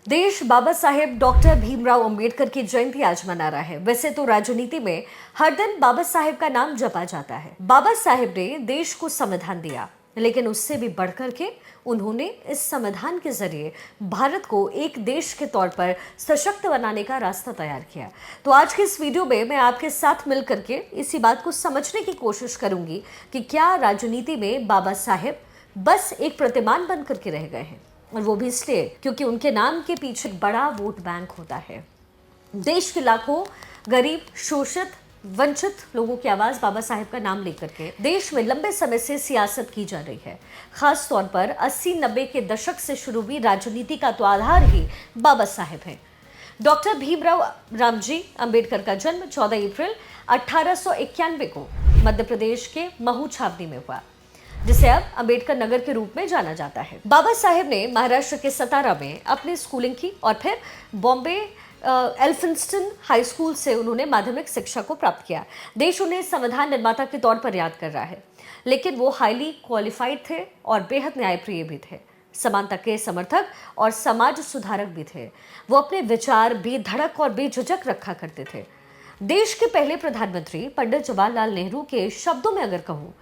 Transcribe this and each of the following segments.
देश बाबा साहेब डॉक्टर भीमराव अंबेडकर की जयंती आज मना रहा है। वैसे तो राजनीति में हर दिन बाबा साहेब का नाम जपा जाता है। बाबा साहेब ने देश को संविधान दिया, लेकिन उससे भी बढ़कर के उन्होंने इस संविधान के जरिए भारत को एक देश के तौर पर सशक्त बनाने का रास्ता तैयार किया। तो आज के इस वीडियो में मैं आपके साथ मिलकर के इसी बात को समझने की कोशिश करूंगी कि क्या राजनीति में बाबा साहेब बस एक प्रतिमान बन करके रह गए हैं, और वो भी इसलिए क्योंकि उनके नाम के पीछे बड़ा वोट बैंक होता है। देश के लाखों गरीब, शोषित, वंचित लोगों की आवाज बाबा साहेब का नाम लेकर के देश में लंबे समय से सियासत की जा रही है। खास तौर पर 80-90 के दशक से शुरू हुई राजनीति का तो आधार ही बाबा साहेब है। डॉक्टर भीमराव रामजी अंबेडकर का जन्म 14 अप्रैल 1891 को मध्य प्रदेश के महू छावनी में हुआ, जिसे अब अंबेडकर नगर के रूप में जाना जाता है। बाबा साहेब ने महाराष्ट्र के सतारा में अपनी स्कूलिंग की और फिर बॉम्बे एल्फिंस्टन हाई स्कूल से उन्होंने माध्यमिक शिक्षा को प्राप्त किया। देश उन्हें संविधान निर्माता के तौर पर याद कर रहा है, लेकिन वो हाईली क्वालिफाइड थे और बेहद न्यायप्रिय भी थे। समानता के समर्थक और समाज सुधारक भी थे। वो अपने विचार बेधड़क और बेझिझक रखा करते थे। देश के पहले प्रधानमंत्री पंडित जवाहरलाल नेहरू के शब्दों में अगर कहूँ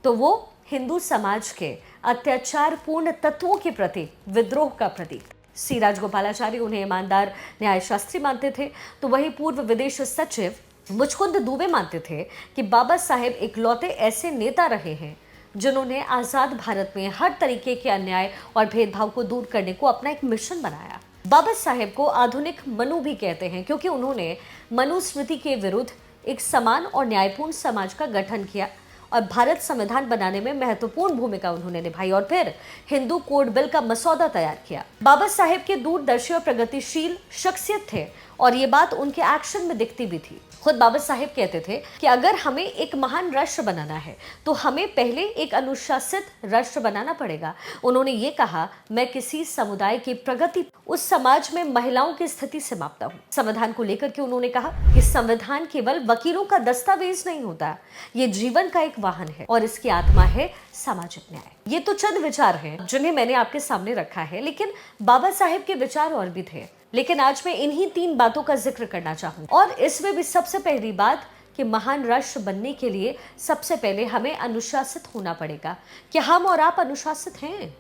तो वो हिंदू समाज के अत्याचारपूर्ण तत्वों के प्रति विद्रोह का प्रतीक। सी राजगोपालाचारी उन्हें ईमानदार न्यायशास्त्री मानते थे, तो वही पूर्व विदेश सचिव मुचकुंद दुबे मानते थे कि बाबा साहेब इकलौते ऐसे नेता रहे हैं जिन्होंने आजाद भारत में हर तरीके के अन्याय और भेदभाव को दूर करने को अपना एक मिशन बनाया। बाबा साहेब को आधुनिक मनु भी कहते हैं, क्योंकि उन्होंने मनुस्मृति के विरुद्ध एक समान और न्यायपूर्ण समाज का गठन किया और भारत संविधान बनाने में महत्वपूर्ण भूमिका उन्होंने निभाई और फिर हिंदू कोड बिल का मसौदा तैयार किया। बाबा साहेब के दूरदर्शी और प्रगतिशील शख्सियत थे और ये बात उनके एक्शन में दिखती भी थी। खुद बाबा साहेब कहते थे कि अगर हमें एक महान राष्ट्र बनाना है तो हमें पहले एक अनुशासित राष्ट्र बनाना पड़ेगा। उन्होंने ये कहा, मैं किसी समुदाय की प्रगति उस समाज में महिलाओं की स्थिति से मापता हूँ। संविधान को लेकर के उन्होंने कहा कि संविधान केवल वकीलों का दस्तावेज नहीं होता, ये जीवन का एक वाहन है और इसकी आत्मा है सामाजिक न्याय। ये तो चंद विचार हैं जिन्हें मैंने आपके सामने रखा है, लेकिन बाबा साहेब के विचार और भी थे। लेकिन आज मैं इन्हीं 3 बातों का जिक्र करना चाहूँ, और इसमें भी सबसे पहली बात कि महान राष्ट्र बनने के लिए सबसे पहले हमें अनुशासित होना पड़ेगा। क्या हम और आप अनुशासित हैं?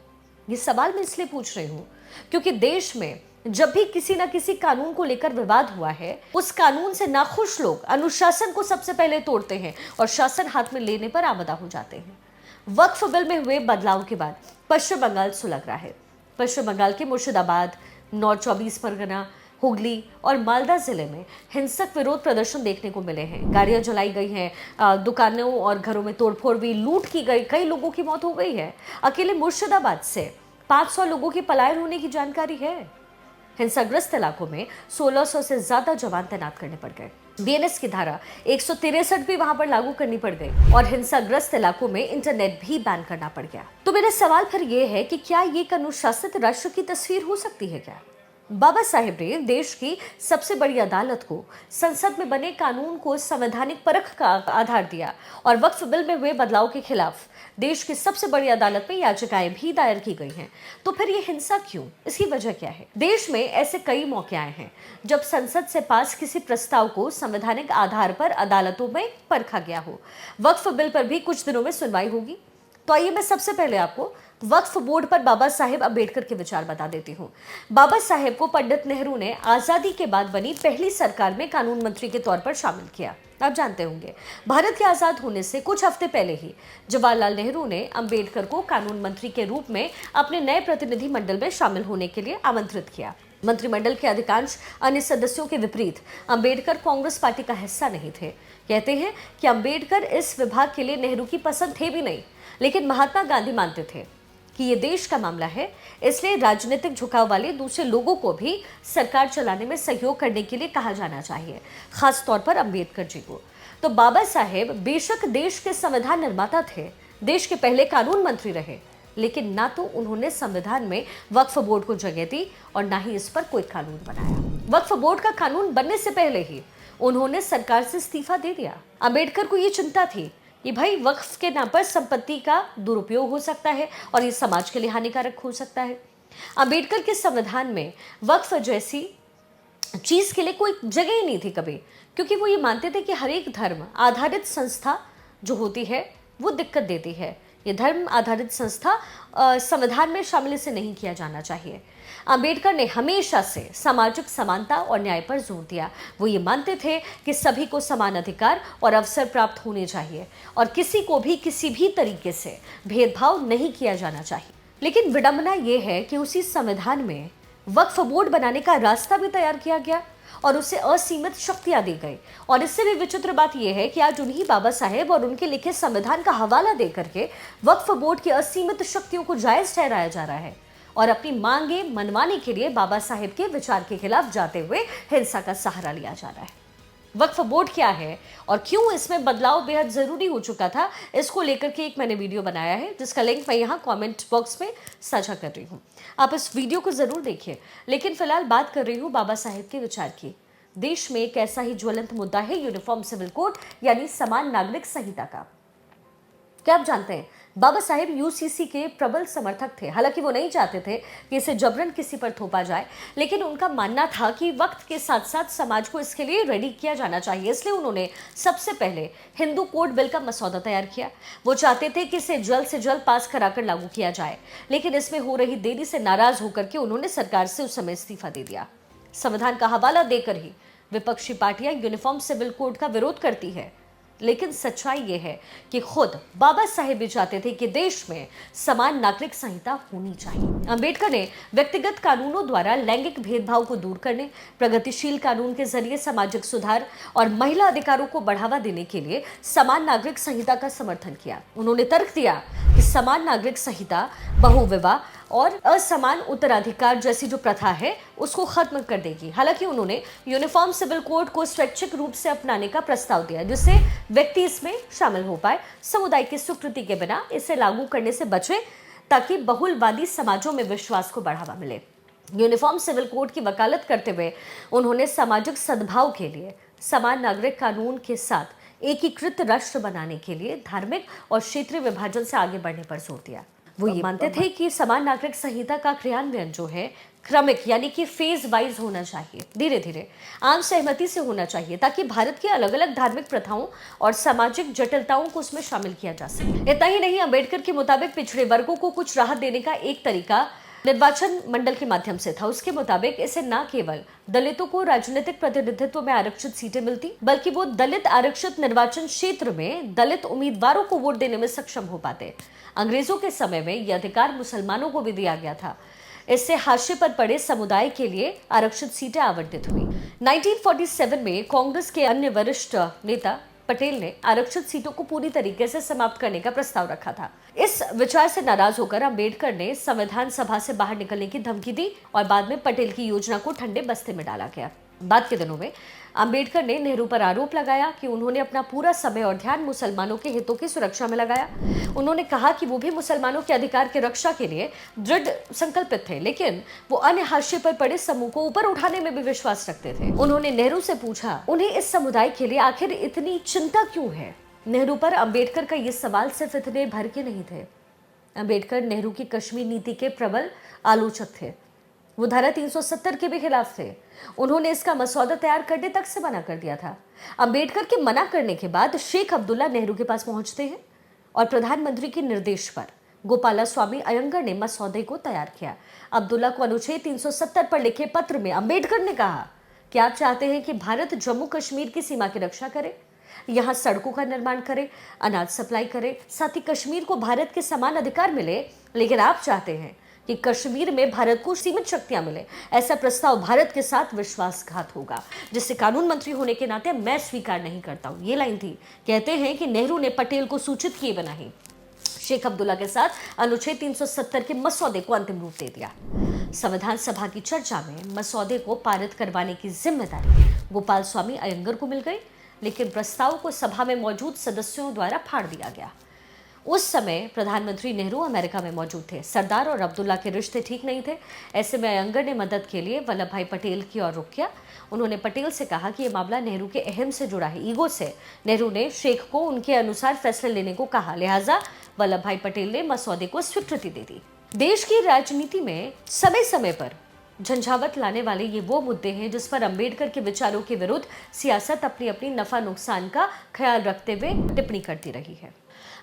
ये सवाल मैं इसलिए पूछ रही हूँ क्योंकि देश में जब भी किसी न किसी कानून को लेकर विवाद हुआ है, उस कानून से नाखुश लोग अनुशासन को सबसे पहले तोड़ते हैं और शासन हाथ में लेने पर आमदा हो जाते हैं। वक्फ बिल में हुए बदलाव के बाद पश्चिम बंगाल सुलग रहा है। पश्चिम बंगाल के मुर्शिदाबाद, नॉर्थ 24 परगना, हुगली और मालदा जिले में हिंसक विरोध प्रदर्शन देखने को मिले हैं। गाड़ियां जलाई गई हैं, दुकानों और घरों में तोड़फोड़ भी, लूट की गई, कई लोगों की मौत हो गई है। अकेले मुर्शिदाबाद से 500 लोगों की पलायन होने की जानकारी है। हिंसाग्रस्त इलाकों में 1600 से ज्यादा जवान तैनात करने पड़ गए। बीएनएस की धारा 163 भी वहां पर लागू करनी पड़ गई और हिंसाग्रस्त इलाकों में इंटरनेट भी बैन करना पड़ गया। तो मेरा सवाल फिर ये है कि क्या ये एक अनुशासित राष्ट्र की तस्वीर हो सकती है क्या? बाबा साहेब ने देश की सबसे बड़ी अदालत को संसद में बने कानून को संवैधानिक परख का आधार दिया और वक्फ बिल में हुए बदलाव के खिलाफ देश की सबसे बड़ी अदालत में याचिकाएं भी दायर की गई हैं। तो फिर ये हिंसा क्यों? इसकी वजह क्या है? देश में ऐसे कई मौके आए हैं जब संसद से पास किसी प्रस्ताव को संवैधानिक आधार पर अदालतों में परखा गया हो। वक्फ बिल पर भी कुछ दिनों में सुनवाई होगी। तो आइए मैं सबसे पहले आपको वक्फ बोर्ड पर बाबा साहेब अंबेडकर के विचार बता देती हूँ। बाबा साहेब को पंडित नेहरू ने आजादी के बाद बनी पहली सरकार में कानून मंत्री के तौर पर शामिल किया। आप जानते होंगे, भारत के आजाद होने से कुछ हफ्ते पहले ही जवाहरलाल नेहरू ने अंबेडकर को कानून मंत्री के रूप में अपने नए प्रतिनिधि मंडल में शामिल होने के लिए आमंत्रित किया। मंत्रिमंडल के अधिकांश अन्य सदस्यों के विपरीत अंबेडकर कांग्रेस पार्टी का हिस्सा नहीं थे। कहते हैं कि अंबेडकर इस विभाग के लिए नेहरू की पसंद थे भी नहीं, लेकिन महात्मा गांधी मानते थे कि ये देश का मामला है, इसलिए राजनीतिक झुकाव वाले दूसरे लोगों को भी सरकार चलाने में सहयोग करने के लिए कहा जाना चाहिए, खास तौर पर अंबेडकर जी को। तो बाबा साहेब बेशक देश के संविधान निर्माता थे, देश के पहले कानून मंत्री रहे, लेकिन ना तो उन्होंने संविधान में वक्फ बोर्ड को जगह दी और ना ही इस पर कोई कानून बनाया। वक्फ बोर्ड का कानून बनने से पहले ही उन्होंने सरकार से इस्तीफा दे दिया। अंबेडकर को ये चिंता थी कि भाई वक्फ के नाम पर संपत्ति का दुरुपयोग हो सकता है और ये समाज के लिए हानिकारक हो सकता है। अंबेडकर के संविधान में वक्फ जैसी चीज के लिए कोई जगह ही नहीं थी कभी, क्योंकि वो ये मानते थे कि हर एक धर्म आधारित संस्था जो होती है वो दिक्कत देती है। ये धर्म आधारित संस्था संविधान में शामिल इसे नहीं किया जाना चाहिए। अंबेडकर ने हमेशा से सामाजिक समानता और न्याय पर जोर दिया। वो ये मानते थे कि सभी को समान अधिकार और अवसर प्राप्त होने चाहिए और किसी को भी किसी भी तरीके से भेदभाव नहीं किया जाना चाहिए। लेकिन विडंबना ये है कि उसी संविधान में वक्फ बोर्ड बनाने का रास्ता भी तैयार किया गया और उसे असीमित शक्तियां दी गई। और इससे भी विचित्र बात यह है कि आज उन्हीं बाबा साहेब और उनके लिखे संविधान का हवाला देकर के वक्फ बोर्ड की असीमित शक्तियों को जायज ठहराया जा रहा है और अपनी मांगे मनवाने के लिए बाबा साहेब के विचार के खिलाफ जाते हुए हिंसा का सहारा लिया जा रहा है। वक्फ बोर्ड क्या है और क्यों इसमें बदलाव बेहद जरूरी हो चुका था, इसको लेकर के एक मैंने वीडियो बनाया है जिसका लिंक मैं यहाँ कमेंट बॉक्स में साझा कर रही हूँ। आप इस वीडियो को जरूर देखिए। लेकिन फिलहाल बात कर रही हूँ बाबा साहेब के विचार की। देश में एक ऐसा ही ज्वलंत मुद्दा है यूनिफॉर्म सिविल कोड यानी समान नागरिक संहिता का। क्या आप जानते हैं बाबा साहेब यूसीसी के प्रबल समर्थक थे। हालांकि वो नहीं चाहते थे कि इसे जबरन किसी पर थोपा जाए, लेकिन उनका मानना था कि वक्त के साथ साथ समाज को इसके लिए रेडी किया जाना चाहिए। इसलिए उन्होंने सबसे पहले हिंदू कोड बिल का मसौदा तैयार किया। वो चाहते थे कि इसे जल्द से जल्द पास कराकर लागू किया जाए, लेकिन इसमें हो रही देरी से नाराज होकर के उन्होंने सरकार से उस समय इस्तीफा दे दिया। संविधान का हवाला देकर ही विपक्षी पार्टियां यूनिफॉर्म सिविल कोड का विरोध करती है, लेकिन सच्चाई यह है कि खुद बाबा साहेब भी चाहते थे कि देश में समान नागरिक संहिता होनी चाहिए। अंबेडकर ने व्यक्तिगत कानूनों द्वारा लैंगिक भेदभाव को दूर करने, प्रगतिशील कानून के जरिए सामाजिक सुधार और महिला अधिकारों को बढ़ावा देने के लिए समान नागरिक संहिता का समर्थन किया। उन्होंने तर्क दिया कि समान नागरिक संहिता बहुविवाह और असमान उत्तराधिकार जैसी जो प्रथा है उसको खत्म कर देगी। हालांकि उन्होंने यूनिफॉर्म सिविल कोड को स्वैच्छिक रूप से अपनाने का प्रस्ताव दिया, जिससे व्यक्ति इसमें शामिल हो पाए, समुदाय की स्वीकृति के बिना इसे लागू करने से बचे, ताकि बहुलवादी समाजों में विश्वास को बढ़ावा मिले। यूनिफॉर्म सिविल कोड की वकालत करते हुए उन्होंने सामाजिक सद्भाव के लिए समान नागरिक कानून के साथ एकीकृत राष्ट्र बनाने के लिए धार्मिक और क्षेत्रीय विभाजन से आगे बढ़ने पर जोर दिया। वो ये मानते थे कि समान नागरिक संहिता का क्रियान्वयन जो है क्रमिक यानी कि फेज वाइज होना चाहिए, धीरे धीरे आम सहमति से होना चाहिए, ताकि भारत की अलग अलग धार्मिक प्रथाओं और सामाजिक जटिलताओं को उसमें शामिल किया जा सके। इतना ही नहीं, अंबेडकर के मुताबिक पिछड़े वर्गों को कुछ राहत देने का एक तरीका निर्वाचन मंडल के माध्यम से था। उसके मुताबिक इसे न केवल दलितों को राजनीतिक प्रतिनिधित्व में आरक्षित सीटें मिलती, बल्कि वो दलित आरक्षित निर्वाचन क्षेत्र में दलित उम्मीदवारों को वोट देने में सक्षम हो पाते। अंग्रेजों के समय में यह अधिकार मुसलमानों को भी दिया गया था। इससे हाशिए पर पड़े समुदाय के लिए आरक्षित सीटें आवंटित हुई। 1947 में कांग्रेस के अन्य वरिष्ठ नेता पटेल ने आरक्षित सीटों को पूरी तरीके से समाप्त करने का प्रस्ताव रखा था। इस विचार से नाराज होकर अंबेडकर ने संविधान सभा से बाहर निकलने की धमकी दी और बाद में पटेल की योजना को ठंडे बस्ते में डाला गया। बाद के दिनों में अंबेडकर ने नेहरू पर आरोप लगाया कि उन्होंने अपना पूरा समय और ध्यान मुसलमानों के हितों की सुरक्षा में लगाया। उन्होंने कहा कि वो भी मुसलमानों के अधिकार की रक्षा के लिए दृढ़ संकल्पित थे, लेकिन वो अन्य हाशिए पर पड़े समूह को ऊपर उठाने में भी विश्वास रखते थे। उन्होंने नेहरू से पूछा उन्हें इस समुदाय के लिए आखिर इतनी चिंता क्यों है। नेहरू पर अंबेडकर का ये सवाल सिर्फ इतने भर के नहीं थे। अंबेडकर नेहरू की कश्मीर नीति के प्रबल आलोचक थे। वो धारा 370 के भी खिलाफ थे। उन्होंने इसका मसौदा तैयार करने तक से मना कर दिया था। अंबेडकर के मना करने के बाद शेख अब्दुल्ला नेहरू के पास पहुंचते हैं और प्रधानमंत्री के निर्देश पर गोपाला स्वामी अयंगर ने मसौदे को तैयार किया। अब्दुल्ला को अनुच्छेद 370 पर लिखे पत्र में अंबेडकर ने कहा कि आप चाहते हैं कि भारत जम्मू कश्मीर की सीमा की रक्षा करे, यहाँ सड़कों का निर्माण करे, अनाज सप्लाई करे, साथ ही कश्मीर को भारत के समान अधिकार मिले, लेकिन आप चाहते हैं कि कश्मीर में भारत को सीमित शक्तियां मिले। ऐसा प्रस्ताव भारत के साथ विश्वासघात होगा, जिसे कानून मंत्री होने के नाते मैं स्वीकार नहीं करता हूं। ये लाइन थी। कहते हैं कि नेहरू ने पटेल को सूचित किए बिना ही शेख अब्दुल्ला के साथ अनुच्छेद 370 के मसौदे को अंतिम रूप दे दिया। संविधान सभा की चर्चा में मसौदे को पारित करवाने की जिम्मेदारी गोपाल स्वामी अयंगर को मिल गई, लेकिन प्रस्ताव को सभा में मौजूद सदस्यों द्वारा फाड़ दिया गया। उस समय प्रधानमंत्री नेहरू अमेरिका में मौजूद थे। सरदार और अब्दुल्ला के रिश्ते ठीक नहीं थे। ऐसे में अयंगर ने मदद के लिए वल्लभ भाई पटेल की ओर रुख किया। उन्होंने पटेल से कहा कि यह मामला नेहरू के अहम से जुड़ा है, ईगो से। नेहरू ने शेख को उनके अनुसार फैसले लेने को कहा, लिहाजा वल्लभ भाई पटेल ने मसौदे को स्वीकृति दे दी। देश की राजनीति में समय समय पर झंझावत लाने वाले ये वो मुद्दे हैं जिस पर अंबेडकर के विचारों के विरुद्ध सियासत अपनी अपनी नफा नुकसान का ख्याल रखते हुए टिप्पणी करती रही है।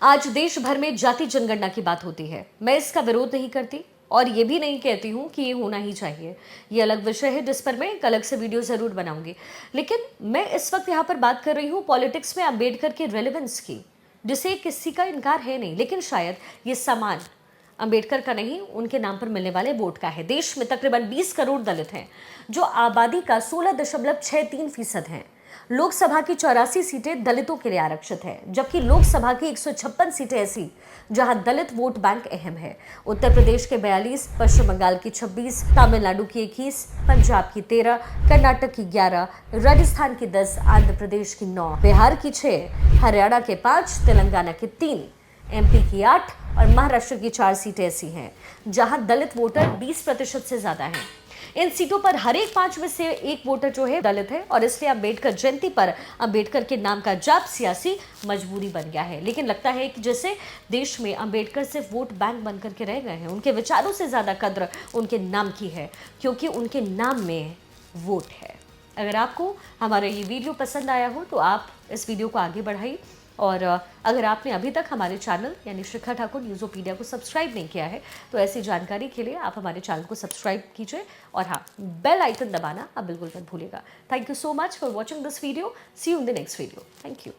आज देश भर में जाति जनगणना की बात होती है। मैं इसका विरोध नहीं करती और ये भी नहीं कहती हूँ कि ये होना ही चाहिए। ये अलग विषय है जिस पर मैं एक अलग से वीडियो जरूर बनाऊंगी, लेकिन मैं इस वक्त यहाँ पर बात कर रही हूँ पॉलिटिक्स में अंबेडकर के रेलेवेंस की, जिसे किसी का इनकार है नहीं, लेकिन शायद ये सामान अंबेडकर का नहीं, उनके नाम पर मिलने वाले वोट का है। देश में तकरीबन 20 करोड़ दलित हैं, जो आबादी का 16.63% हैं। लोकसभा की 84 सीटें दलितों के लिए आरक्षित है, जबकि लोकसभा की 156 सीटें ऐसी जहां दलित वोट बैंक अहम है। उत्तर प्रदेश के 42, पश्चिम बंगाल की 26, तमिलनाडु की 21, पंजाब की 13, कर्नाटक की 11, राजस्थान की 10, आंध्र प्रदेश की 9, बिहार की 6, हरियाणा के 5, तेलंगाना के 3, एमपी की 8 और महाराष्ट्र की 4 सीटें ऐसी हैं जहां दलित वोटर 20% से ज्यादा हैं। इन सीटों पर हर एक 5 में से एक वोटर जो है दलित है, और इसलिए अंबेडकर जयंती पर अंबेडकर के नाम का जाप सियासी मजबूरी बन गया है। लेकिन लगता है कि जैसे देश में अंबेडकर सिर्फ वोट बैंक बनकर के रह गए हैं। उनके विचारों से ज्यादा कद्र उनके नाम की है, क्योंकि उनके नाम में वोट है। अगर आपको हमारा ये वीडियो पसंद आया हो तो आप इस वीडियो को आगे बढ़ाइए, और अगर आपने अभी तक हमारे चैनल यानी शिखा ठाकुर न्यूज़ोपीडिया को सब्सक्राइब नहीं किया है तो ऐसी जानकारी के लिए आप हमारे चैनल को सब्सक्राइब कीजिए, और हाँ, बेल आइकन दबाना आप बिल्कुल मत भूलिएगा। Thank you so much for watching this video. See you in the next video. Thank you.